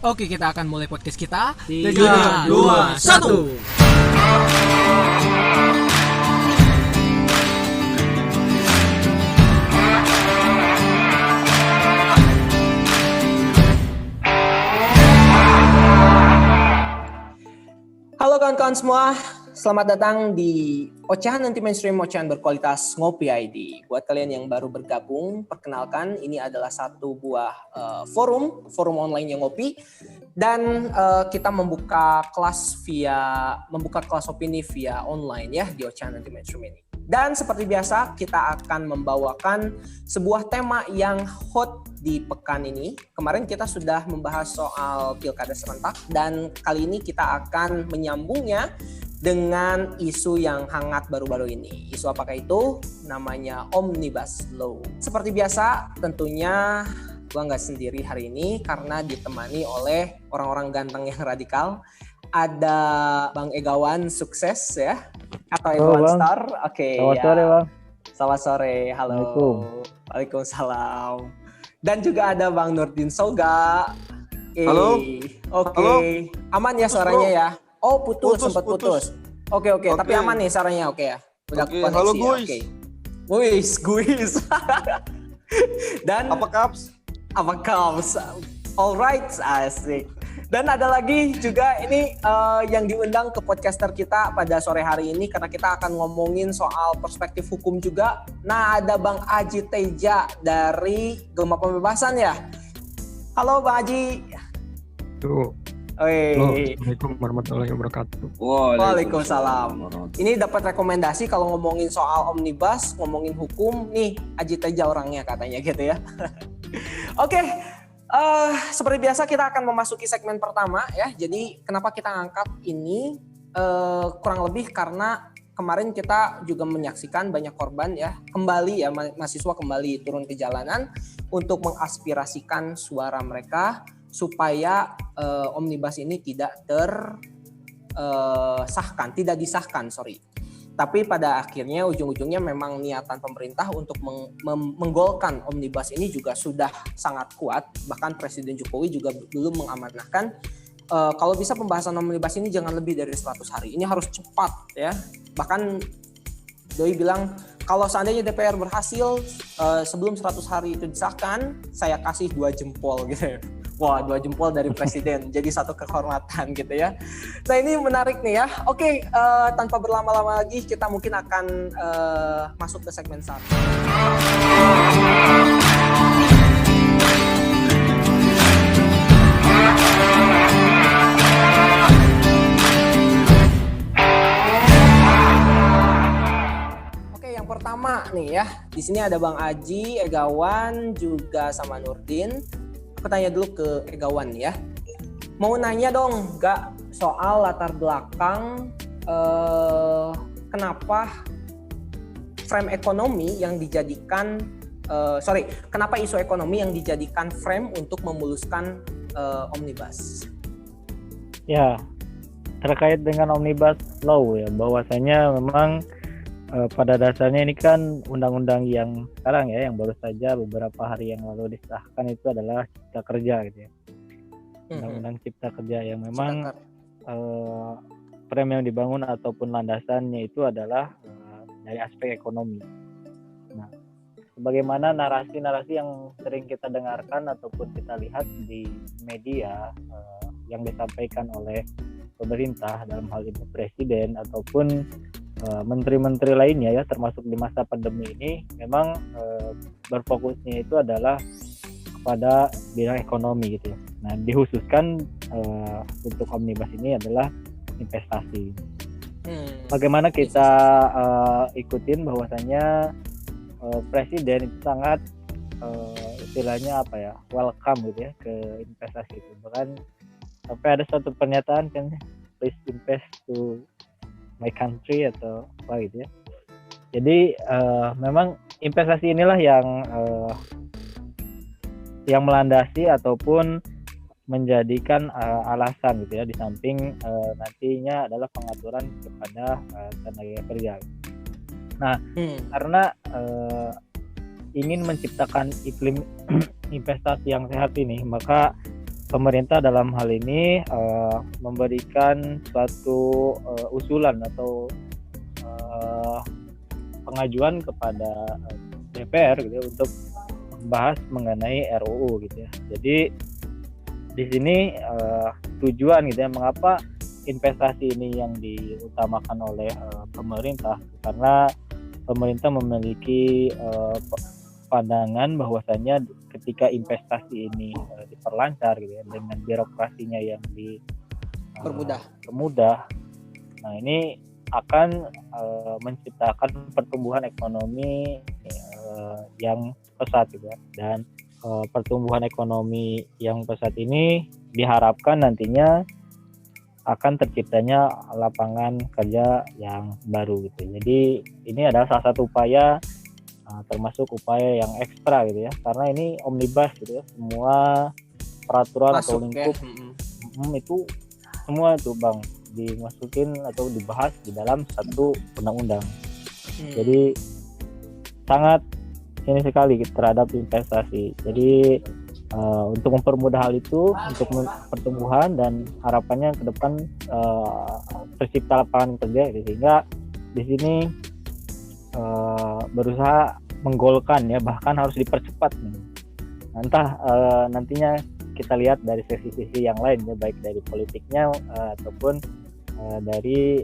Oke, kita akan mulai podcast kita. 3, 2, 1. Halo kawan-kawan semua, selamat datang di Ocehan Anti Mainstream, Ocehan berkualitas Ngopi ID. Buat kalian yang baru bergabung, perkenalkan ini adalah satu buah forum online yang ngopi. Dan kita membuka kelas opini via online ya di Ocehan Anti Mainstream ini. Dan seperti biasa kita akan membawakan sebuah tema yang hot di pekan ini. Kemarin kita sudah membahas soal pilkada serentak dan kali ini kita akan menyambungnya dengan isu yang hangat baru-baru ini. Isu apakah itu? Namanya Omnibus Law. Seperti biasa tentunya gua nggak sendiri hari ini karena ditemani oleh orang-orang ganteng yang radikal. Ada Bang Egawan Sukses ya, atau Egawan Star. Oke. Selamat sore Bang. Selamat sore, halo. Waalaikumsalam. Dan juga ada Bang Nurdin Soga. Halo. Oke. Halo. Aman ya suaranya ya? Oh sempat putus. Oke. Tapi aman nih suaranya, oke ya? Udah koneksi halo ya? guys. Oke. Guys. Dan Apa kaps? Alright, asik. Dan ada lagi juga ini yang diundang ke podcaster kita pada sore hari ini karena kita akan ngomongin soal perspektif hukum juga. Nah, ada Bang Aji Teja dari Gema Pembebasan ya. Halo Bang Aji. Tuh. Assalamualaikum warahmatullahi wabarakatuh. Waalaikumsalam. Ini dapat rekomendasi kalau ngomongin soal omnibus, ngomongin hukum, nih Aji Teja orangnya katanya gitu ya. Oke. Seperti biasa kita akan memasuki segmen pertama ya. Jadi kenapa kita angkat ini kurang lebih karena kemarin kita juga menyaksikan banyak korban ya. Kembali ya mahasiswa kembali turun ke jalanan untuk mengaspirasikan suara mereka supaya omnibus ini tidak disahkan. Tapi pada akhirnya ujung-ujungnya memang niatan pemerintah untuk menggolkan omnibus ini juga sudah sangat kuat. Bahkan Presiden Jokowi juga belum mengamanahkan kalau bisa pembahasan omnibus ini jangan lebih dari 100 hari. Ini harus cepat ya. Bahkan Doi bilang kalau seandainya DPR berhasil sebelum 100 hari itu disahkan, saya kasih 2 jempol gitu. Wah, 2 jempol dari Presiden, jadi satu kehormatan gitu ya. Nah ini menarik nih ya. Oke, tanpa berlama-lama lagi kita mungkin akan masuk ke segmen 1. Oke, yang pertama nih ya. Di sini ada Bang Aji, Egawan, juga sama Nurdin. Aku tanya dulu ke Egawan ya. Mau nanya dong, soal latar belakang kenapa frame ekonomi yang dijadikan kenapa isu ekonomi yang dijadikan frame untuk memuluskan omnibus? Ya, terkait dengan Omnibus Law ya, bahwasanya memang pada dasarnya ini kan undang-undang yang sekarang ya, yang baru saja beberapa hari yang lalu disahkan itu adalah Cipta Kerja gitu ya. Undang-undang Cipta Kerja yang memang frame yang dibangun ataupun landasannya itu adalah dari aspek ekonomi. Nah, sebagaimana narasi-narasi yang sering kita dengarkan ataupun kita lihat di media yang disampaikan oleh pemerintah dalam hal ini Presiden ataupun menteri-menteri lainnya ya, termasuk di masa pandemi ini memang berfokusnya itu adalah kepada bidang ekonomi gitu ya. Nah, dikhususkan untuk omnibus ini adalah investasi. Bagaimana kita ikutin bahwasanya Presiden itu sangat istilahnya welcome gitu ya ke investasi itu. Bahkan sampai ada satu pernyataan kan, please invest to my country atau apa gitu ya. Jadi memang investasi inilah yang melandasi ataupun menjadikan alasan gitu ya, di samping nantinya adalah pengaturan kepada tenaga kerja. Nah, karena ingin menciptakan iklim investasi yang sehat ini, maka pemerintah dalam hal ini memberikan suatu usulan atau pengajuan kepada DPR gitu ya, untuk membahas mengenai RUU gitu ya. Jadi di sini tujuan gitu ya, mengapa investasi ini yang diutamakan oleh pemerintah, karena pemerintah memiliki pandangan bahwasannya ketika investasi ini diperlancar gitu ya, dengan birokrasinya yang dipermudah, nah ini akan menciptakan pertumbuhan ekonomi yang pesat gitu ya. Dan pertumbuhan ekonomi yang pesat ini diharapkan nantinya akan terciptanya lapangan kerja yang baru gitu. Jadi ini adalah salah satu upaya, termasuk upaya yang ekstra gitu ya, karena ini omnibus gitu ya, semua peraturan atau lingkup itu semua itu Bang dimasukin atau dibahas di dalam satu undang-undang. Jadi sangat ini sekali terhadap investasi. Jadi untuk mempermudah hal itu, untuk pertumbuhan dan harapannya ke depan tercipta lapangan kerja, sehingga di sini berusaha menggolkan ya, bahkan harus dipercepat nih. Entah nantinya kita lihat dari sisi-sisi yang lain ya, baik dari politiknya ataupun dari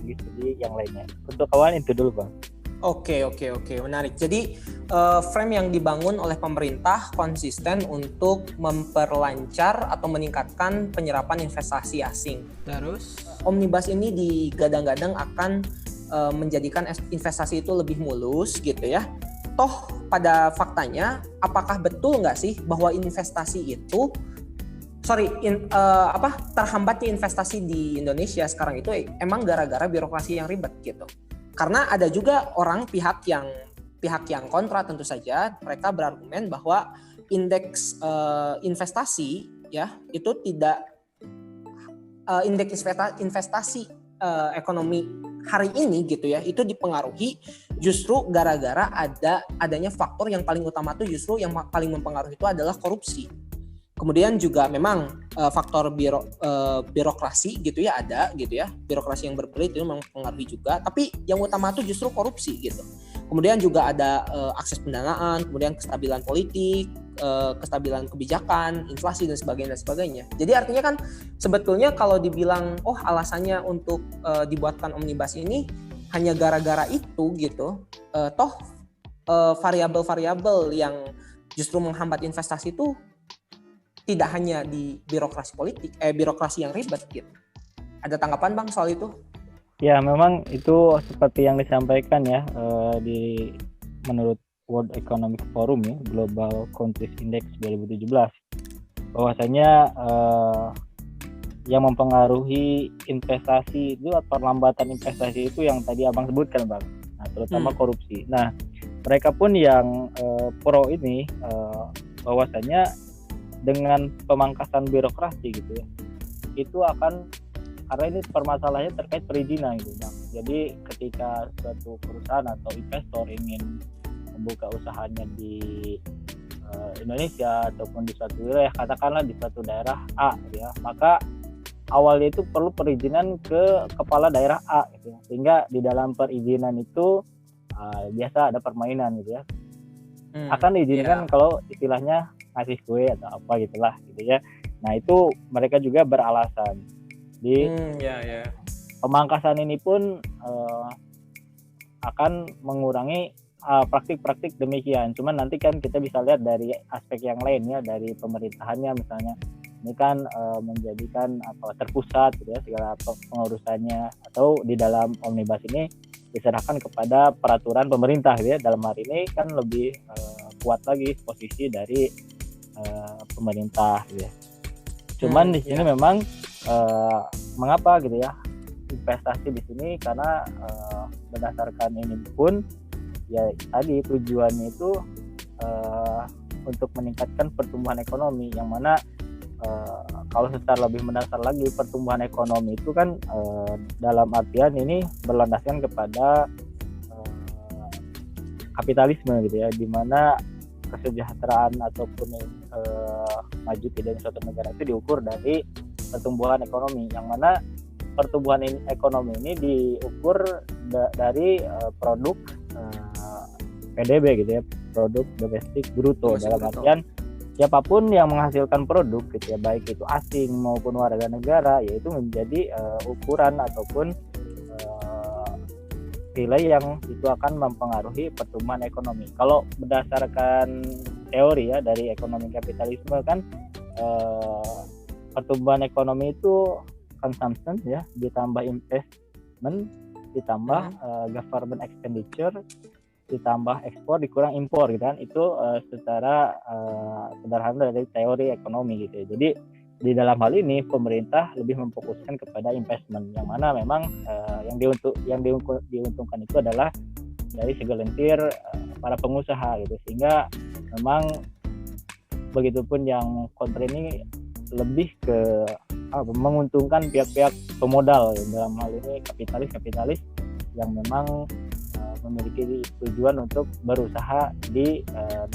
segi yang lainnya. Untuk kawan itu dulu Bang. Oke, menarik. Jadi frame yang dibangun oleh pemerintah konsisten untuk memperlancar atau meningkatkan penyerapan investasi asing. Terus Omnibus ini digadang-gadang akan menjadikan investasi itu lebih mulus gitu ya. Toh pada faktanya, apakah betul nggak sih bahwa investasi itu terhambatnya investasi di Indonesia sekarang itu emang gara-gara birokrasi yang ribet gitu? Karena ada juga pihak yang kontra, tentu saja mereka berargumen bahwa indeks investasi ya itu tidak indeks investasi ekonomi hari ini gitu ya, itu dipengaruhi justru gara-gara adanya faktor yang paling utama tuh justru yang paling mempengaruhi itu adalah korupsi. Kemudian juga memang faktor birokrasi gitu ya, ada gitu ya, birokrasi yang berbelit itu memang mempengaruhi juga, tapi yang utama itu justru korupsi gitu. Kemudian juga ada akses pendanaan, kemudian kestabilan politik, kestabilan kebijakan, inflasi dan sebagainya. Jadi artinya kan sebetulnya kalau dibilang alasannya untuk dibuatkan omnibus ini hanya gara-gara itu gitu, variabel-variabel yang justru menghambat investasi itu tidak hanya di birokrasi yang ribet gitu. Ada tanggapan Bang soal itu? Ya, memang itu seperti yang disampaikan ya menurut World Economic Forum ya, Global Countries Index 2017, bahwasanya yang mempengaruhi investasi itu atau perlambatan investasi itu yang tadi Abang sebutkan Bang. Nah, terutama korupsi. Nah, mereka pun yang pro ini bahwasanya dengan pemangkasan birokrasi gitu ya, itu akan, karena ini permasalahannya terkait perizinan gitu Bang. Jadi ketika suatu perusahaan atau investor ingin membuka usahanya di Indonesia ataupun di suatu wilayah, katakanlah di suatu daerah A gitu ya, maka awalnya itu perlu perizinan ke kepala daerah A gitu ya. Sehingga di dalam perizinan itu biasa ada permainan gitu ya. Akan diizinkan kalau istilahnya ngasih kue atau apa gitulah gitu ya. Nah, itu mereka juga beralasan di pemangkasan ini pun akan mengurangi praktik-praktik demikian. Cuman nanti kan kita bisa lihat dari aspek yang lainnya, dari pemerintahannya misalnya, ini kan menjadikan terpusat gitu ya segala pengurusannya, atau di dalam omnibus ini diserahkan kepada peraturan pemerintah gitu ya. Dalam hari ini kan lebih kuat lagi posisi dari pemerintah gitu ya. Cuman di sini memang mengapa gitu ya investasi di sini, karena berdasarkan ini pun ya tadi tujuannya itu untuk meningkatkan pertumbuhan ekonomi, yang mana kalau secara lebih mendasar lagi pertumbuhan ekonomi itu kan dalam artian ini berlandaskan kepada kapitalisme gitu ya, di mana kesejahteraan ataupun maju tidaknya suatu negara itu diukur dari pertumbuhan ekonomi, yang mana pertumbuhan ekonomi ini diukur dari produk PDB gitu ya, produk domestik bruto, dalam artian siapapun yang menghasilkan produk gitu ya, baik itu asing maupun warga negara, yaitu menjadi ukuran ataupun nilai yang itu akan mempengaruhi pertumbuhan ekonomi. Kalau berdasarkan teori ya dari ekonomi kapitalisme kan pertumbuhan ekonomi itu consumption ya, ditambah investment, ditambah government expenditure, ditambah ekspor dikurang impor gitu kan. Itu secara sederhana dari teori ekonomi gitu ya. Jadi di dalam hal ini pemerintah lebih memfokuskan kepada investment, yang mana memang yang diuntungkan itu adalah dari segelintir para pengusaha gitu, sehingga memang begitupun yang kontra ini lebih ke menguntungkan pihak-pihak pemodal ya. Dalam hal ini kapitalis yang memang memiliki tujuan untuk berusaha di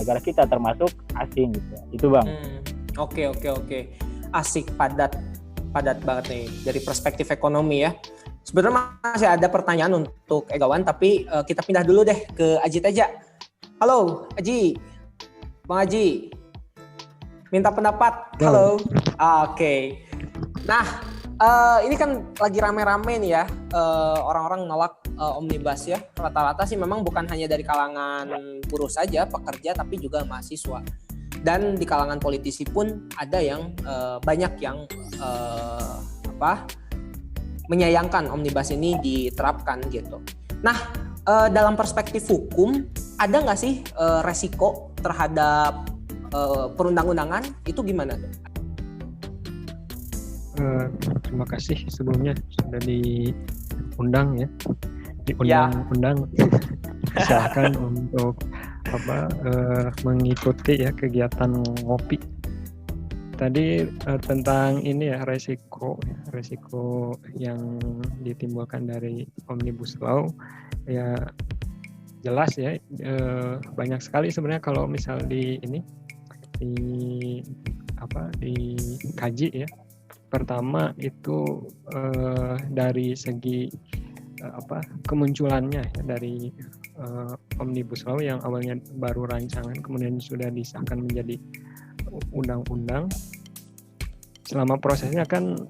negara kita termasuk asing gitu. Itu Bang. Oke. Asik, padat banget nih dari perspektif ekonomi ya. Sebenarnya masih ada pertanyaan untuk Egawan, tapi kita pindah dulu deh ke Aji Teja. Halo Aji, Bang Aji, minta pendapat. Halo. Oke. Nah, ini kan lagi rame-rame nih ya, orang-orang nolak omnibus ya. Rata-rata sih memang bukan hanya dari kalangan buruh saja, pekerja, tapi juga mahasiswa. Dan di kalangan politisi pun ada yang banyak yang menyayangkan omnibus ini diterapkan gitu. Nah, dalam perspektif hukum, ada nggak sih resiko terhadap perundang-undangan itu gimana tuh? Terima kasih sebelumnya sudah diundang ya, diundang silakan untuk mengikuti ya kegiatan ngopi. Tadi tentang ini ya resiko yang ditimbulkan dari omnibus law ya, jelas ya, banyak sekali sebenarnya kalau misal dikaji ya. Pertama itu dari segi kemunculannya ya, dari omnibus law yang awalnya baru rancangan kemudian sudah disahkan menjadi undang-undang. Selama prosesnya kan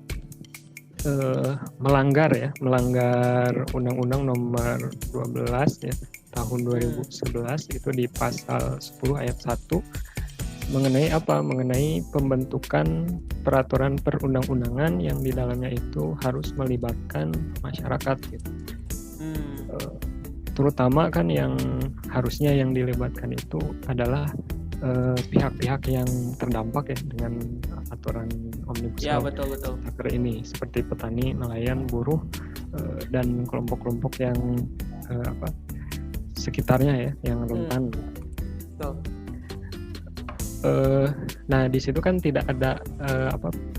melanggar Undang-Undang Nomor 12 ya tahun 2011 itu di pasal 10 ayat 1 mengenai pembentukan peraturan perundang-undangan yang di dalamnya itu harus melibatkan masyarakat gitu. Terutama kan yang harusnya yang dilibatkan itu adalah pihak-pihak yang terdampak ya dengan aturan omnibus law. Ya, betul. Ini seperti petani, nelayan, buruh dan kelompok-kelompok yang sekitarnya ya yang rentan. Betul. Nah di situ kan tidak ada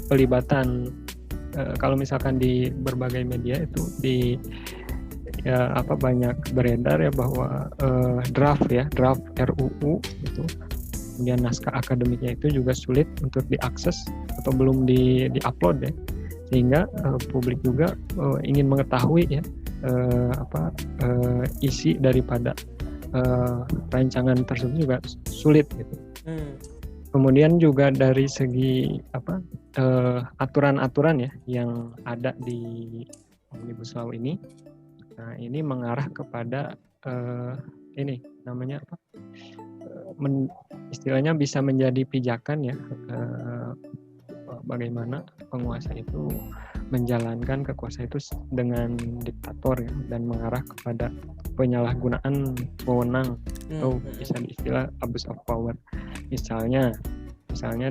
pelibatan. Kalau misalkan di berbagai media itu banyak beredar ya bahwa draft RUU itu, kemudian naskah akademiknya itu juga sulit untuk diakses atau belum di-upload ya, sehingga publik juga ingin mengetahui ya isi daripada rancangan tersebut juga sulit gitu. Kemudian juga dari segi aturan-aturan ya yang ada di omnibus law ini. Nah, ini mengarah kepada ini namanya istilahnya bisa menjadi pijakan ya, bagaimana penguasa itu menjalankan kekuasaan itu dengan diktator ya, dan mengarah kepada penyalahgunaan wewenang atau bisa diistilah abuse of power. Misalnya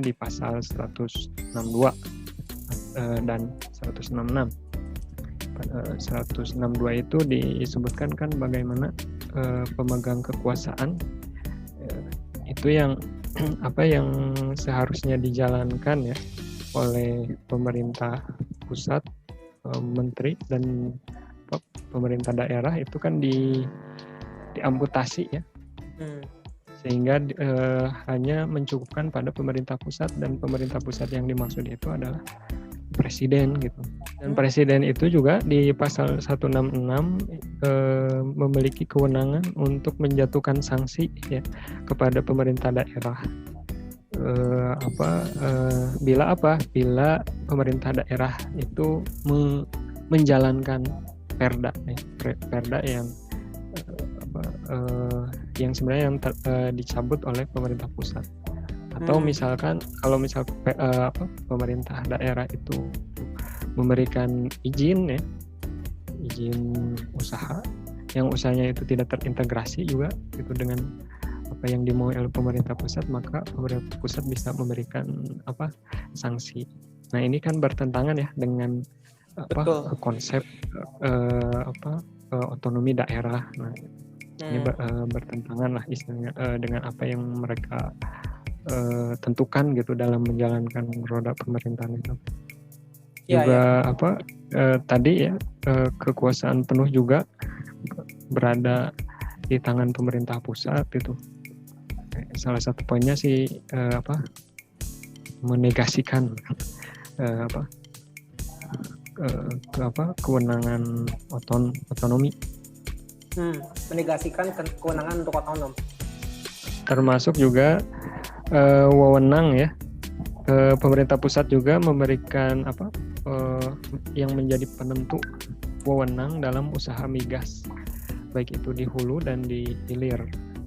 di pasal 162 dan 166. 162 itu disebutkan kan bagaimana pemegang kekuasaan itu yang yang seharusnya dijalankan ya oleh pemerintah pusat, menteri dan pemerintah daerah itu kan diamputasi ya, sehingga hanya mencukupkan pada pemerintah pusat, dan pemerintah pusat yang dimaksud itu adalah presiden gitu. Dan presiden itu juga di pasal 166 memiliki kewenangan untuk menjatuhkan sanksi ya kepada pemerintah daerah. Bila pemerintah daerah itu menjalankan perda yang sebenarnya yang dicabut oleh pemerintah pusat. Atau misalkan kalau pemerintah daerah itu memberikan izin usaha, yang usahanya itu tidak terintegrasi juga itu dengan apa yang dimau oleh pemerintah pusat, maka pemerintah pusat bisa memberikan sanksi. Nah, ini kan bertentangan ya dengan konsep otonomi daerah. Nah, ini bertentangan lah istilahnya dengan apa yang mereka tentukan gitu dalam menjalankan roda pemerintahan itu. Tadi ya kekuasaan penuh juga berada di tangan pemerintah pusat itu. Salah satu poinnya sih menegasikan kewenangan otonomi. Menegasikan kewenangan untuk otonom. Termasuk juga wewenang ya, pemerintah pusat juga memberikan yang menjadi penentu wewenang dalam usaha migas, baik itu di hulu dan di hilir.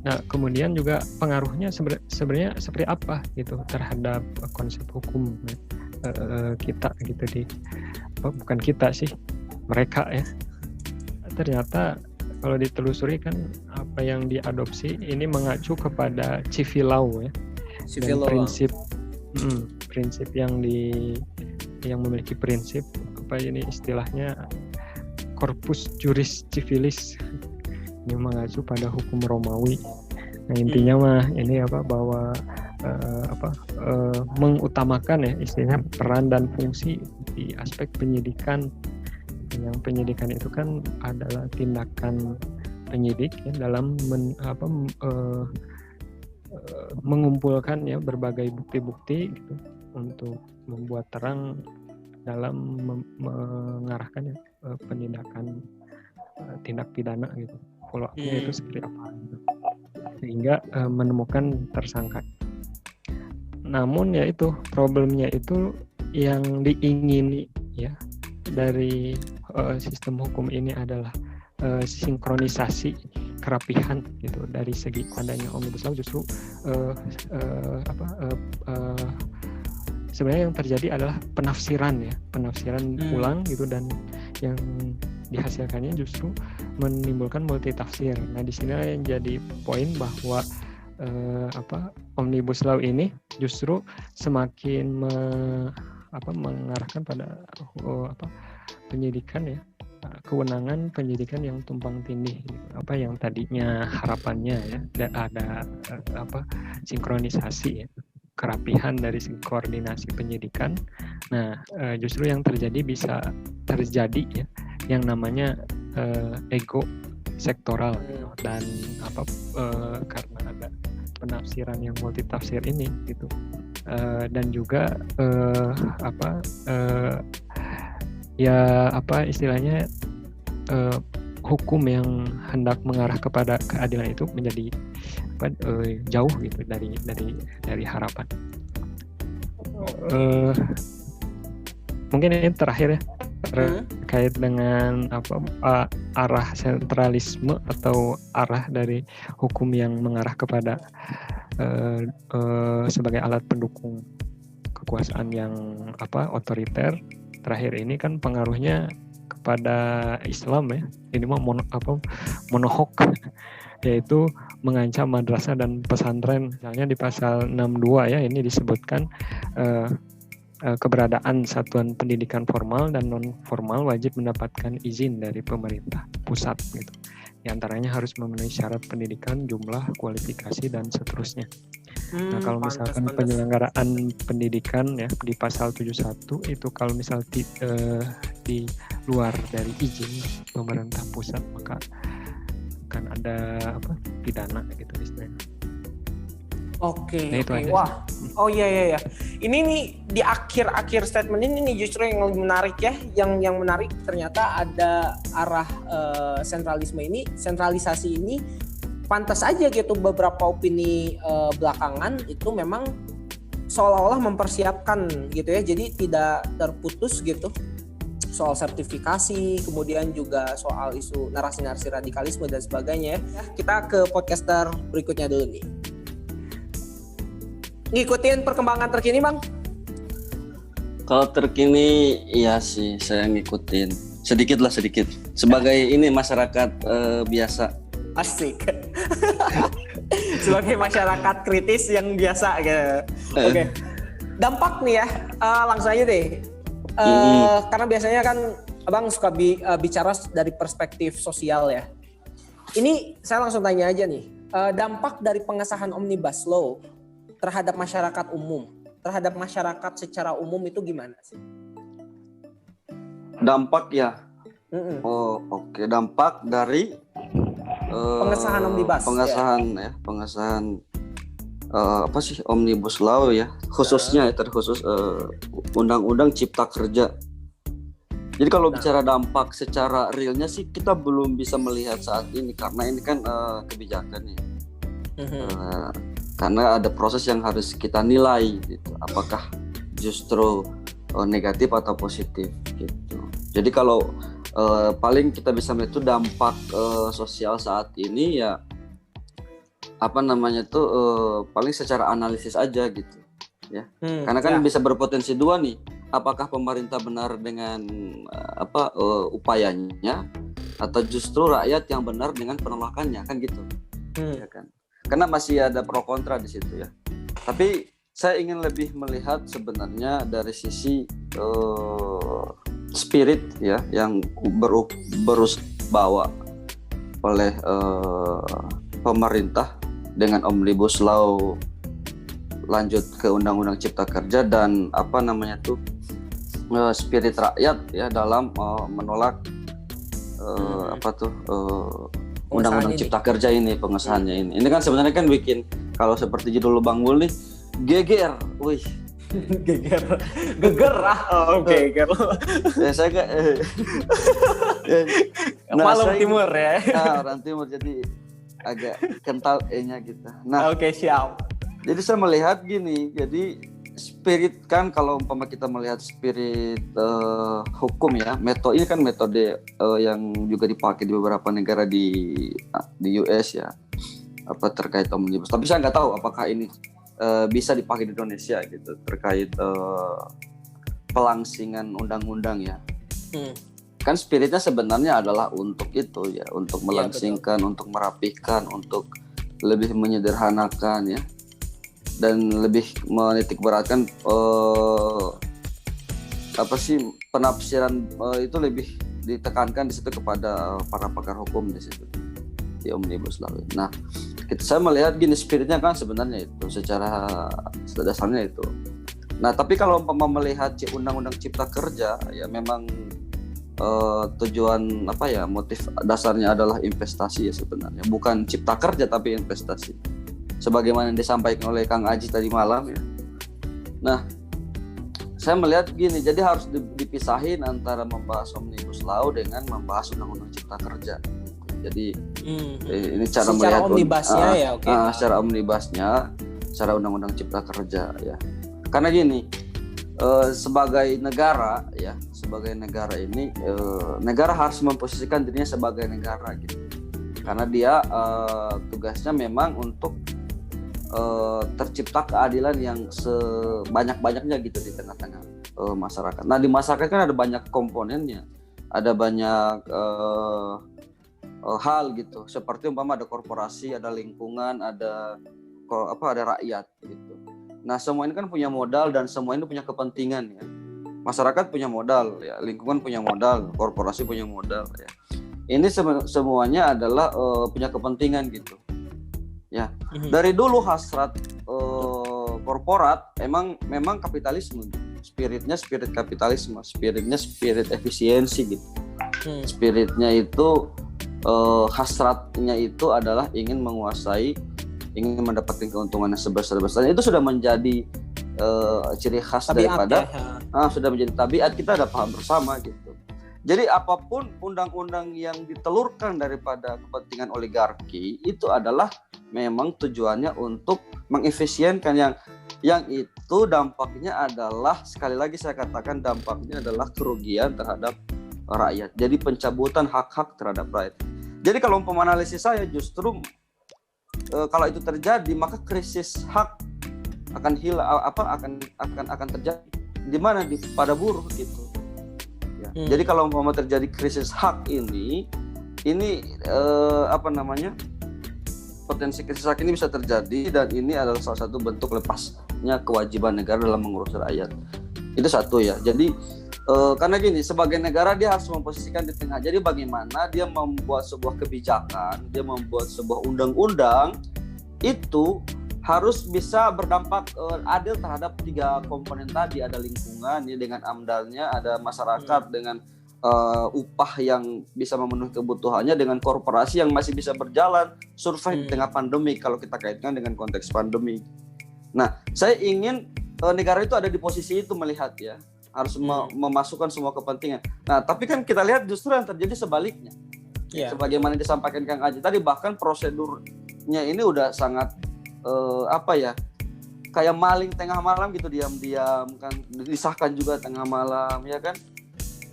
Nah, kemudian juga pengaruhnya sebenarnya seperti apa gitu terhadap konsep hukum kita gitu bukan kita sih, mereka ya. Ternyata kalau ditelusuri kan apa yang diadopsi ini mengacu kepada civil law ya. Dan prinsip yang memiliki prinsip istilahnya corpus juris civilis, ini mengacu pada hukum Romawi. Nah, intinya mah ini bahwa mengutamakan ya istilahnya peran dan fungsi di aspek penyidikan. Yang penyidikan itu kan adalah tindakan penyidik ya, dalam mengumpulkan ya berbagai bukti-bukti gitu untuk membuat terang dalam mengarahkan ya, penindakan tindak pidana gitu. Follow up-nya itu seperti apa gitu. Sehingga menemukan tersangka. Namun ya itu problemnya itu yang diingini ya dari sistem hukum ini adalah sinkronisasi kerapihan gitu. Dari segi adanya Omnibus Law justru sebenarnya yang terjadi adalah penafsiran ulang gitu, dan yang dihasilkannya justru menimbulkan multi tafsir. Nah, di sini yang jadi poin bahwa Omnibus Law ini justru semakin mengarahkan pada penyidikan ya, kewenangan penyidikan yang tumpang tindih gitu. Yang tadinya harapannya ya ada sinkronisasi ya, kerapihan dari koordinasi penyidikan. Nah, justru yang bisa terjadi ya yang namanya ego sektoral gitu. Dan karena ada penafsiran yang multitafsir ini gitu. Dan juga istilahnya hukum yang hendak mengarah kepada keadilan itu menjadi jauh gitu dari harapan. Mungkin ini terakhir ya terkait dengan arah sentralisme atau arah dari hukum yang mengarah kepada sebagai alat pendukung kekuasaan yang otoriter. Terakhir ini kan pengaruhnya kepada Islam ya. Ini mah monohok, yaitu mengancam madrasah dan pesantren. Misalnya di pasal 62 ya, ini disebutkan keberadaan satuan pendidikan formal dan non formal wajib mendapatkan izin dari pemerintah pusat gitu. Di antaranya harus memenuhi syarat pendidikan, jumlah, kualifikasi, dan seterusnya. Nah, kalau misalkan penyelenggaraan pendidikan ya di pasal 71 itu kalau misal di luar dari izin pemerintah pusat, maka akan ada pidana gitu istilahnya. Oke. Nah, itu aja. Wah. Oh iya. Ini nih di akhir statement ini nih justru yang lebih menarik ya. Yang menarik ternyata ada arah sentralisasi ini pantas aja gitu. Beberapa opini belakangan itu memang seolah-olah mempersiapkan gitu ya. Jadi tidak terputus gitu soal sertifikasi, kemudian juga soal isu narasi-narasi radikalisme dan sebagainya ya. Kita ke podcaster berikutnya dulu nih. Ngikutin perkembangan terkini, Bang? Kalau terkini, iya sih, saya ngikutin. Sedikit. Sebagai ini masyarakat biasa. Asik. Sebagai masyarakat kritis yang biasa gitu. Oke. Dampak nih ya, langsung aja deh. Karena biasanya kan Abang suka bicara dari perspektif sosial ya. Ini saya langsung tanya aja nih. Dampak dari pengesahan Omnibus Law terhadap masyarakat umum, terhadap masyarakat secara umum itu gimana sih? Dampak ya. Oke. Dampak dari pengesahan Omnibus. Pengesahan apa sih Omnibus Law ya, khususnya terkhusus Undang-Undang Cipta Kerja. Jadi kalau bicara dampak secara realnya sih kita belum bisa melihat saat ini karena ini kan kebijakan ya. Karena ada proses yang harus kita nilai gitu. Apakah justru negatif atau positif gitu. Jadi kalau paling kita bisa melihat itu dampak sosial saat ini ya paling secara analisis aja gitu ya. Karena kan bisa berpotensi dua nih. Apakah pemerintah benar dengan upayanya atau justru rakyat yang benar dengan penolakannya kan gitu. Ya kan? Karena masih ada pro kontra di situ ya. Tapi saya ingin lebih melihat sebenarnya dari sisi spirit ya yang bawa oleh pemerintah dengan Omnibus Law lanjut ke Undang-Undang Cipta Kerja dan spirit rakyat ya dalam menolak Undang-Undang Cipta Kerja ini, pengesahannya ini. Ini kan sebenarnya kan bikin kalau seperti judul Bang Mul nih geger, wih. Geger ah. Oke. Ya saya enggak Malam Timur ya. Orang Timur jadi agak kental E-nya gitu. Nah, oke, siap. Jadi saya melihat gini, jadi spirit kan kalau umpama kita melihat spirit hukum ya, ini kan metode yang juga dipakai di beberapa negara di US ya, terkait omnibus. Tapi saya nggak tahu apakah ini bisa dipakai di Indonesia gitu terkait pelangsingan undang-undang ya. Kan spiritnya sebenarnya adalah untuk itu ya, untuk melangsingkan, untuk merapihkan, untuk lebih menyederhanakan ya, dan lebih menitik beratkan penafsiran itu lebih ditekankan di situ kepada para pakar hukum di situ di Omnibus Law. Nah, saya melihat gini spiritnya kan sebenarnya itu secara dasarnya itu. Nah, tapi kalau melihat Undang-Undang Cipta Kerja ya memang tujuan motif dasarnya adalah investasi ya sebenarnya, bukan cipta kerja tapi investasi sebagaimana yang disampaikan oleh Kang Aji tadi malam ya. Nah, saya melihat gini, jadi harus dipisahin antara membahas Omnibus Law dengan membahas Undang-Undang Cipta Kerja. Jadi ini cara melihat omnibusnya ya, oke. Secara omnibusnya, secara Undang-Undang Cipta Kerja ya. Karena gini, sebagai negara ini negara harus memposisikan dirinya sebagai negara gitu. Karena dia tugasnya memang untuk tercipta keadilan yang sebanyak-banyaknya gitu di tengah-tengah masyarakat. Nah, di masyarakat kan ada banyak komponennya, ada banyak hal gitu. Seperti umpama ada korporasi, ada lingkungan, ada rakyat gitu. Nah, semua ini kan punya modal dan semua ini punya kepentingan ya. Masyarakat punya modal ya, lingkungan punya modal, korporasi punya modal ya. Ini semuanya adalah punya kepentingan gitu. Ya. Dari dulu hasrat korporat memang kapitalisme. Spiritnya spirit kapitalisme, spiritnya spirit efisiensi gitu. Spiritnya itu hasratnya itu adalah ingin menguasai ingin mendapatkan keuntungan yang sebesar-besarnya, itu sudah menjadi ciri khas Tabiat daripada ya. sudah menjadi tabiat kita, ada paham bersama gitu. Jadi apapun undang-undang yang ditelurkan daripada kepentingan oligarki itu adalah memang tujuannya untuk mengefisienkan yang itu dampaknya adalah, sekali lagi saya katakan, dampaknya adalah kerugian terhadap rakyat. Jadi pencabutan hak-hak terhadap rakyat. Jadi kalau analisis saya justru kalau itu terjadi maka krisis hak akan hilang, akan terjadi di mana, pada buruh gitu. Ya. Jadi kalau mau terjadi krisis hak ini potensi krisis hak ini bisa terjadi, dan ini adalah salah satu bentuk lepasnya kewajiban negara dalam mengurus rakyat. Itu satu ya. Jadi karena gini, sebagai negara dia harus memposisikan di tengah. Jadi bagaimana dia membuat sebuah kebijakan, dia membuat sebuah undang-undang itu harus bisa berdampak adil terhadap 3 komponen tadi. Ada lingkungan ya dengan AMDAL-nya, ada masyarakat dengan upah yang bisa memenuhi kebutuhannya, dengan korporasi yang masih bisa berjalan survive di tengah pandemi kalau kita kaitkan dengan konteks pandemi. Nah, saya ingin negara itu ada di posisi itu, melihat ya, harus memasukkan semua kepentingan. Nah, tapi kan kita lihat justru yang terjadi sebaliknya. Yeah. Sebagaimana disampaikan Kang Aji tadi, bahkan prosedurnya ini udah sangat kayak maling tengah malam gitu, diam-diam kan, disahkan juga tengah malam ya kan.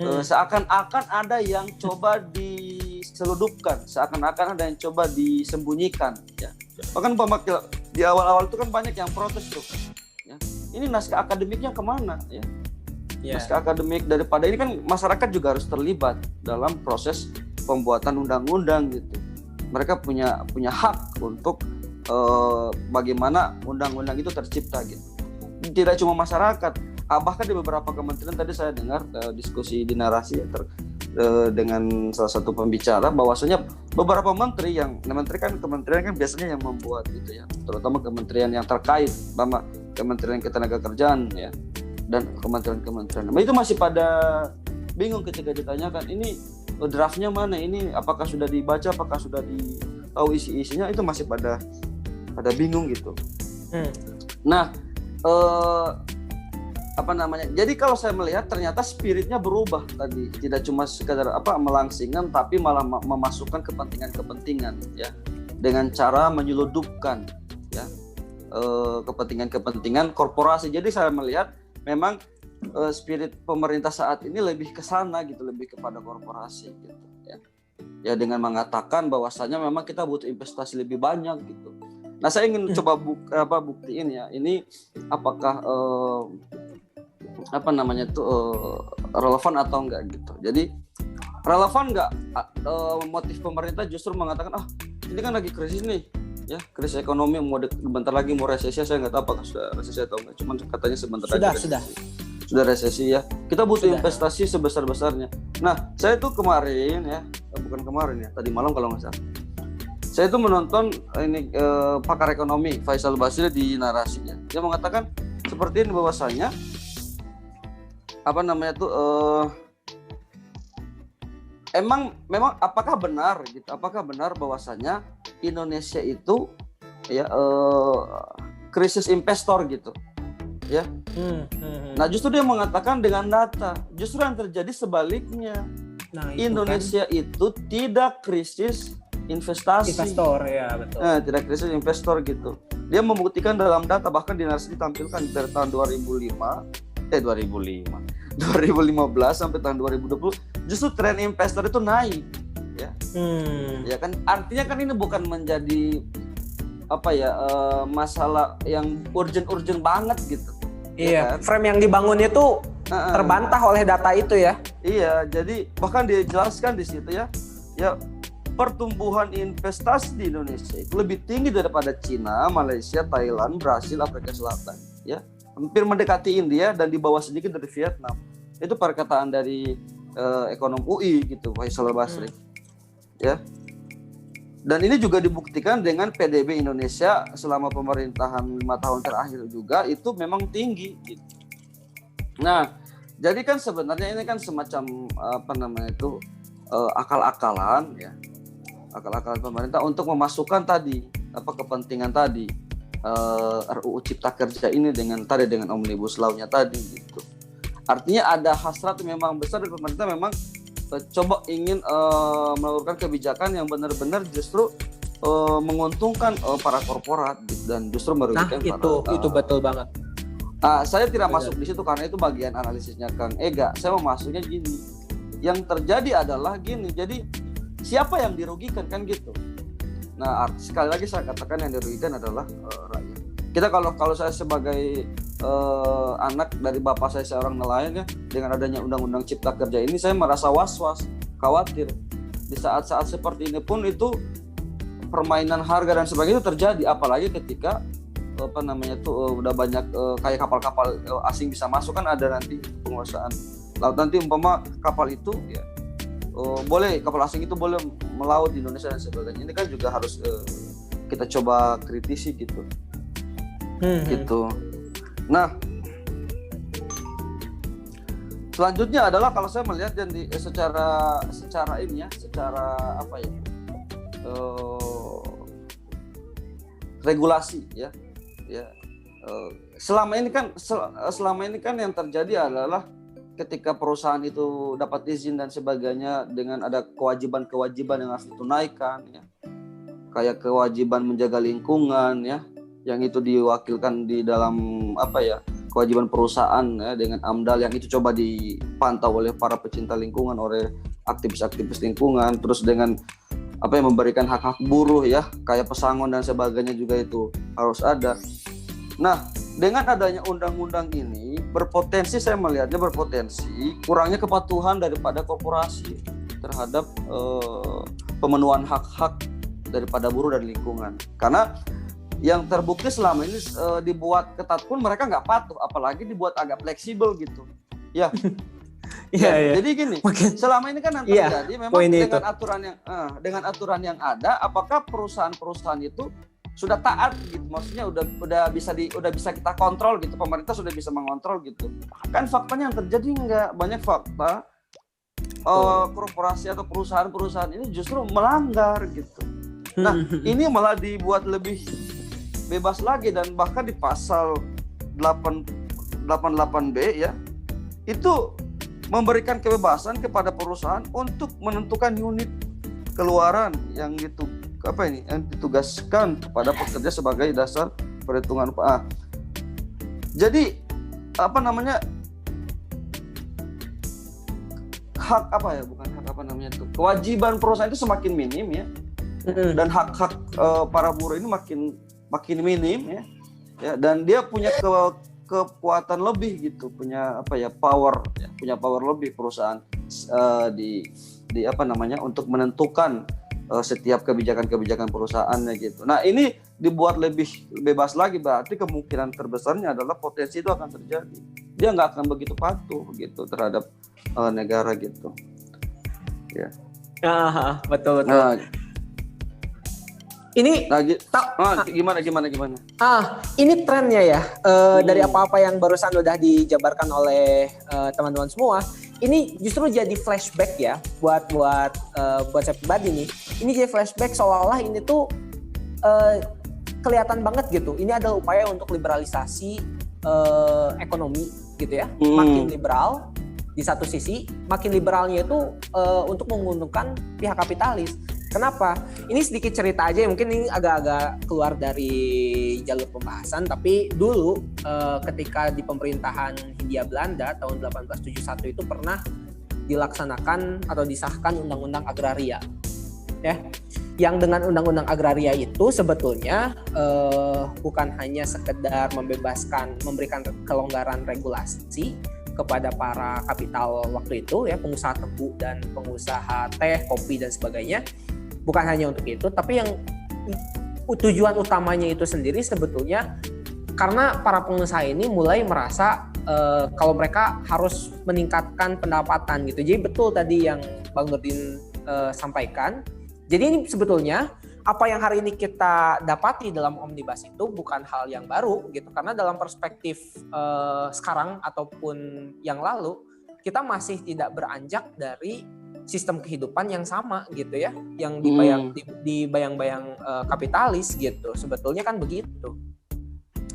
Seakan-akan ada yang coba diseludupkan, seakan-akan ada yang coba disembunyikan ya. Bahkan di awal-awal itu kan banyak yang protes tuh ya. Ini naskah akademiknya kemana ya? Naskah akademik daripada ini kan, masyarakat juga harus terlibat dalam proses pembuatan undang-undang gitu. Mereka punya hak untuk bagaimana undang-undang itu tercipta gitu. Tidak cuma masyarakat, bahkan di beberapa kementerian tadi saya dengar diskusi di narasi dengan salah satu pembicara, bahwasanya beberapa menteri kementerian kan biasanya yang membuat gitu ya, terutama kementerian yang terkait sama Kementerian Ketenagakerjaan ya, dan kementerian-kementerian. Nah, itu masih pada bingung ketika ditanyakan, ini draftnya mana, ini apakah sudah dibaca, apakah sudah tahu isi-isinya, itu masih pada bingung gitu. Nah, jadi kalau saya melihat ternyata spiritnya berubah tadi, tidak cuma sekedar melangsingkan, tapi malah memasukkan kepentingan ya, dengan cara menyeludupkan ya kepentingan korporasi. Jadi saya melihat memang spirit pemerintah saat ini lebih ke sana gitu, lebih kepada korporasi gitu ya. Ya dengan mengatakan bahwasanya memang kita butuh investasi lebih banyak gitu. Nah, saya ingin coba buktiin ya, ini apakah relevan atau enggak gitu. Jadi relevan enggak motif pemerintah justru mengatakan ini kan lagi krisis nih ya, krisis ekonomi, bentar lagi mau resesi, saya nggak tahu apakah sudah resesi atau enggak, cuman katanya sebentar lagi sudah resesi ya, kita butuh investasi sebesar-besarnya. Nah, saya tuh tadi malam kalau nggak salah, saya tuh menonton ini pakar ekonomi Faisal Basri di narasinya, dia mengatakan seperti ini, bahwasanya memang apakah benar bahwasanya Indonesia itu ya krisis investor gitu ya. Nah, justru dia mengatakan dengan data, justru yang terjadi sebaliknya. Nah, Indonesia itu tidak krisis investor ya, betul. Nah, tidak krisis investor gitu. Dia membuktikan dalam data, bahkan di narasi ditampilkan dari tahun 2015 sampai tahun 2020 justru tren investor itu naik ya. Ya kan, artinya kan ini bukan menjadi masalah yang urgent banget gitu. Iya, ya kan? Frame yang dibangun itu terbantah oleh data itu ya. Iya, jadi bahkan dijelaskan di situ ya pertumbuhan investasi di Indonesia itu lebih tinggi daripada Cina, Malaysia, Thailand, Brasil, Afrika Selatan ya. Hampir mendekati India dan di bawah sedikit dari Vietnam. Itu perkataan dari ekonom UI gitu, Faisal Basri. Ya. Dan ini juga dibuktikan dengan PDB Indonesia selama pemerintahan 5 tahun terakhir juga itu memang tinggi gitu. Nah, jadi kan sebenarnya ini kan semacam akal-akalan ya. Akal-akalan pemerintah untuk memasukkan tadi kepentingan tadi RUU Cipta Kerja ini dengan Omnibus Law-nya tadi gitu. Artinya ada hasrat memang besar dari pemerintah memang coba ingin melakukan kebijakan yang benar-benar justru menguntungkan para korporat gitu, dan justru merugikan itu betul banget. Saya tidak masuk di situ karena itu bagian analisisnya Kang Ega. Saya mau masuknya gini. Yang terjadi adalah gini. Jadi siapa yang dirugikan kan gitu. Nah, sekali lagi saya katakan yang dirugikan adalah rakyat. Kita kalau saya sebagai anak dari bapak saya seorang nelayan ya, dengan adanya undang-undang Cipta Kerja ini saya merasa was-was, khawatir. Di saat-saat seperti ini pun itu permainan harga dan sebagainya itu terjadi, apalagi ketika udah banyak kayak kapal-kapal asing bisa masuk kan, ada nanti penguasaan laut, nanti umpama kapal itu ya boleh, kapal asing itu boleh melaut di Indonesia dan sebagainya. Ini kan juga harus kita coba kritisi gitu. Gitu. Nah, selanjutnya adalah kalau saya melihat dan secara ini ya, secara apa ya, regulasi ya. Selama ini kan yang terjadi adalah ketika perusahaan itu dapat izin dan sebagainya dengan ada kewajiban yang harus ditunaikan ya, kayak kewajiban menjaga lingkungan ya, yang itu diwakilkan di dalam kewajiban perusahaan ya, dengan AMDAL yang itu coba dipantau oleh para pecinta lingkungan, oleh aktivis-aktivis lingkungan, terus dengan memberikan hak-hak buruh ya, kayak pesangon dan sebagainya juga itu harus ada. Nah, dengan adanya undang-undang ini saya melihatnya berpotensi kurangnya kepatuhan daripada korporasi terhadap pemenuhan hak-hak daripada buruh dan lingkungan. Karena yang terbukti selama ini dibuat ketat pun mereka nggak patuh, apalagi dibuat agak fleksibel gitu. Ya. Iya. Jadi gini, selama ini kan yang terjadi memang dengan aturan yang ada, apakah perusahaan-perusahaan itu sudah taat gitu, maksudnya udah bisa kita kontrol gitu, pemerintah sudah bisa mengontrol gitu. Kan faktanya yang terjadi nggak, banyak fakta korporasi atau perusahaan-perusahaan ini justru melanggar gitu. Nah, ini malah dibuat lebih bebas lagi, dan bahkan di pasal 88B ya, itu memberikan kebebasan kepada perusahaan untuk menentukan unit keluaran yang ditugaskan kepada pekerja sebagai dasar perhitungan upah. Jadi kewajiban perusahaan itu semakin minim ya, dan hak-hak para buruh ini makin minim ya, dan dia punya kekuatan lebih gitu, punya power lebih perusahaan untuk menentukan setiap kebijakan perusahaannya gitu. Nah, ini dibuat lebih bebas lagi, berarti kemungkinan terbesarnya adalah potensi itu akan terjadi. Dia nggak akan begitu patuh gitu terhadap negara gitu. Ya. Betul. Nah, ini gimana? Ini trennya ya, dari apa-apa yang barusan udah dijabarkan oleh teman-teman semua. Ini justru jadi flashback ya buat saya pribadi nih. Ini jadi flashback seolah-olah ini tuh kelihatan banget gitu. Ini adalah upaya untuk liberalisasi ekonomi gitu ya. Makin liberal di satu sisi, makin liberalnya itu untuk menguntungkan pihak kapitalis. Kenapa? Ini sedikit cerita aja, mungkin ini agak-agak keluar dari jalur pembahasan, tapi dulu ketika di pemerintahan Hindia Belanda tahun 1871 itu pernah dilaksanakan atau disahkan Undang-Undang Agraria. Ya. Yang dengan Undang-Undang Agraria itu sebetulnya bukan hanya sekedar memberikan kelonggaran regulasi kepada para kapital waktu itu ya, pengusaha tebu dan pengusaha teh, kopi dan sebagainya. Bukan hanya untuk itu, tapi yang tujuan utamanya itu sendiri sebetulnya karena para pengusaha ini mulai merasa kalau mereka harus meningkatkan pendapatan gitu. Jadi betul tadi yang Bang Nurdin sampaikan. Jadi ini sebetulnya apa yang hari ini kita dapati dalam Omnibus itu bukan hal yang baru gitu, karena dalam perspektif sekarang ataupun yang lalu kita masih tidak beranjak dari sistem kehidupan yang sama gitu ya, yang di bayang-bayang kapitalis gitu. Sebetulnya kan begitu.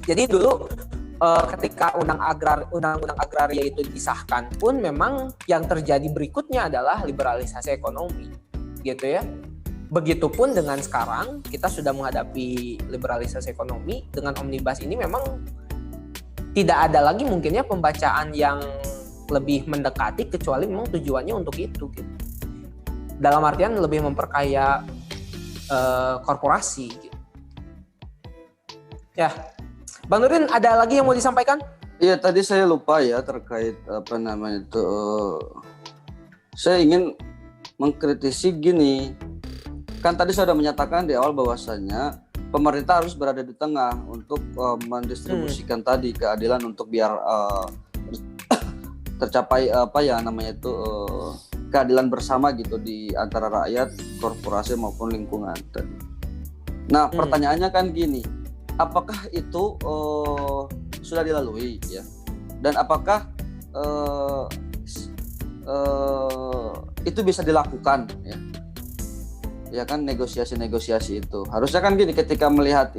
Jadi dulu ketika undang-undang agraria itu disahkan pun memang yang terjadi berikutnya adalah liberalisasi ekonomi gitu ya. Begitupun dengan sekarang kita sudah menghadapi liberalisasi ekonomi dengan omnibus ini, memang tidak ada lagi mungkinnya pembacaan yang lebih mendekati kecuali memang tujuannya untuk itu gitu. Dalam artian lebih memperkaya korporasi gitu. Ya, Bang Nurdin, ada lagi yang mau disampaikan? Iya, tadi saya lupa ya terkait apa namanya itu. Saya ingin mengkritisi gini. Kan tadi saya sudah menyatakan di awal bahwasanya pemerintah harus berada di tengah untuk mendistribusikan tadi keadilan untuk biar tercapai apa ya namanya itu keadilan bersama gitu di antara rakyat, korporasi maupun lingkungan. Nah, pertanyaannya kan gini. Apakah itu sudah dilalui ya, dan apakah itu bisa dilakukan ya kan, negosiasi itu harusnya kan gini, ketika melihat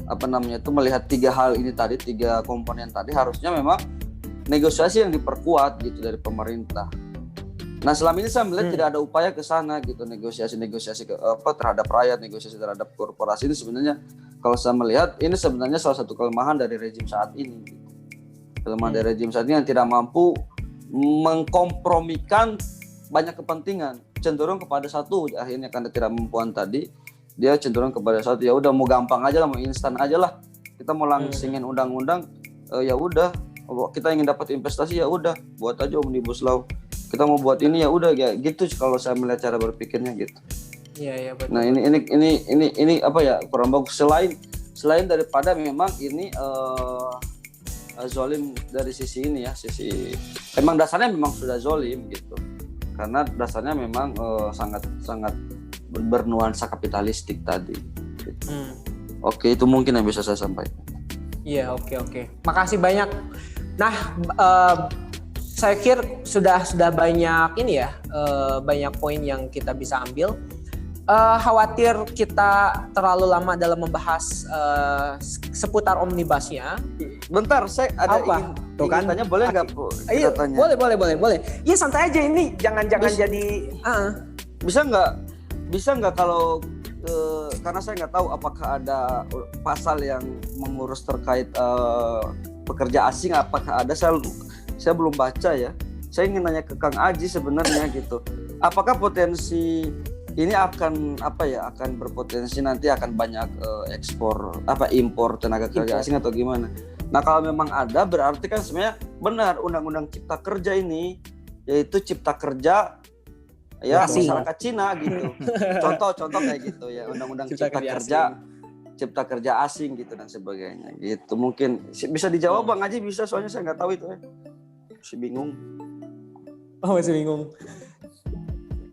apa namanya itu, melihat tiga hal ini tadi, tiga komponen tadi, harusnya memang negosiasi yang diperkuat gitu dari pemerintah. Nah, selama ini saya melihat tidak ada upaya ke sana gitu, negosiasi terhadap rakyat, negosiasi terhadap korporasi. Ini sebenarnya kalau saya melihat ini sebenarnya salah satu kelemahan dari rejim saat ini. Kelemahan dari rejim saat ini yang tidak mampu mengkompromikan banyak kepentingan, cenderung kepada satu akhirnya, karena tidak mampuan tadi dia cenderung kepada satu, ya udah mau gampang aja lah, mau instan aja lah, kita mau langsingin undang-undang, ya udah, kita ingin dapat investasi ya udah buat aja omnibus law, kita mau buat ini ya udah, ya gitu kalau saya melihat cara berpikirnya gitu. Iya betul. Nah ini apa ya, kurang bagus, selain daripada memang ini zolim dari sisi ini ya, sisi emang dasarnya memang sudah zolim gitu, karena dasarnya memang sangat bernuansa kapitalistik tadi gitu. Oke, itu mungkin yang bisa saya sampaikan. Iya, oke. Makasih banyak. Nah, saya kira sudah banyak ini ya, banyak poin yang kita bisa ambil. Khawatir kita terlalu lama dalam membahas seputar omnibusnya. Bentar, saya ada ingin tanya, boleh nggak Bu? Iya, boleh. Iya, santai aja, ini jangan jadi. Bisa nggak kalau karena saya nggak tahu apakah ada pasal yang mengurus terkait pekerja asing, apakah ada, saya belum baca ya. Saya ingin nanya ke Kang Aji sebenarnya gitu. Apakah potensi ini akan berpotensi nanti akan banyak impor tenaga kerja asing atau gimana? Nah, kalau memang ada, berarti kan sebenarnya benar undang-undang cipta kerja ini, yaitu cipta kerja ya masyarakat Cina gitu. Contoh kayak gitu ya, undang-undang cipta kerja asing gitu dan sebagainya gitu. Mungkin bisa dijawab Bang Aji, bisa, soalnya saya nggak tahu itu ya. Masih bingung. Oh, masih bingung.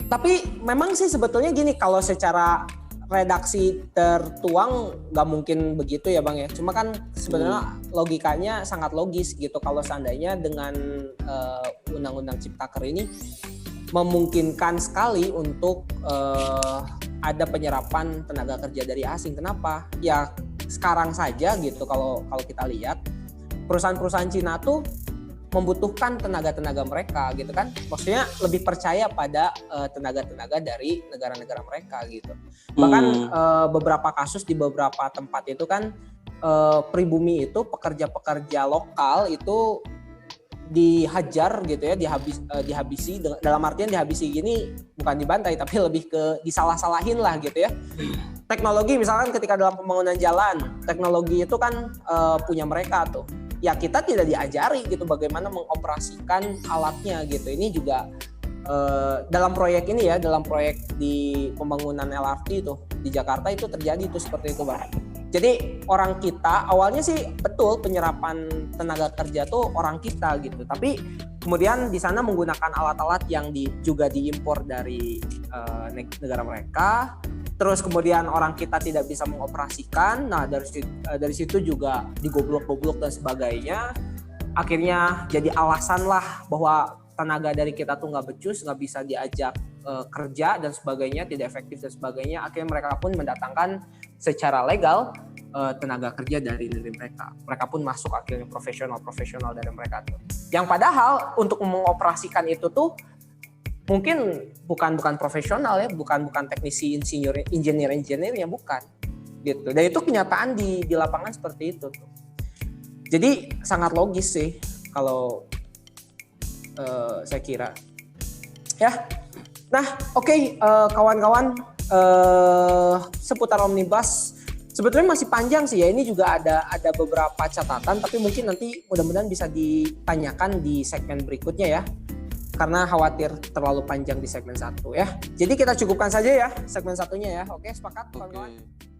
Tapi memang sih sebetulnya gini, kalau secara redaksi tertuang nggak mungkin begitu ya Bang ya. Cuma kan sebenarnya logikanya sangat logis gitu, kalau seandainya dengan undang-undang Ciptaker ini memungkinkan sekali untuk ada penyerapan tenaga kerja dari asing. Kenapa? Ya sekarang saja gitu, kalau kita lihat perusahaan-perusahaan Cina tuh membutuhkan tenaga-tenaga mereka gitu kan, maksudnya lebih percaya pada tenaga-tenaga dari negara-negara mereka gitu. Bahkan beberapa kasus di beberapa tempat itu kan pribumi itu, pekerja-pekerja lokal itu dihajar gitu ya, dihabisi, dalam artian dihabisi gini bukan dibantai tapi lebih ke disalah-salahin lah gitu ya. Teknologi misalkan ketika dalam pembangunan jalan, teknologi itu kan punya mereka tuh. Ya kita tidak diajari gitu bagaimana mengoperasikan alatnya gitu. Ini juga dalam proyek ini ya, dalam proyek di pembangunan LRT itu di Jakarta itu terjadi itu seperti itu Bang. Jadi orang kita awalnya sih betul penyerapan tenaga kerja tuh orang kita gitu, tapi kemudian di sana menggunakan alat-alat yang juga diimpor dari negara mereka. Terus kemudian orang kita tidak bisa mengoperasikan. Nah dari situ juga digoblok-goblok dan sebagainya. Akhirnya jadi alasan lah bahwa tenaga dari kita tuh nggak becus, nggak bisa diajak kerja dan sebagainya, tidak efektif dan sebagainya, akhirnya mereka pun mendatangkan secara legal tenaga kerja dari negeri mereka. Mereka pun masuk akhirnya profesional dari mereka tuh. Yang padahal untuk mengoperasikan itu tuh mungkin bukan profesional ya, bukan teknisi engineer-nya bukan gitu. Dan itu kenyataan di lapangan seperti itu tuh. Jadi sangat logis sih kalau saya kira. Ya. Nah, oke, kawan-kawan, seputar Omnibus sebetulnya masih panjang sih ya. Ini juga ada beberapa catatan, tapi mungkin nanti mudah-mudahan bisa ditanyakan di segmen berikutnya ya. Karena khawatir terlalu panjang di segmen 1 ya. Jadi kita cukupkan saja ya segmen 1-nya ya. Oke, sepakat kawan-kawan? Oke.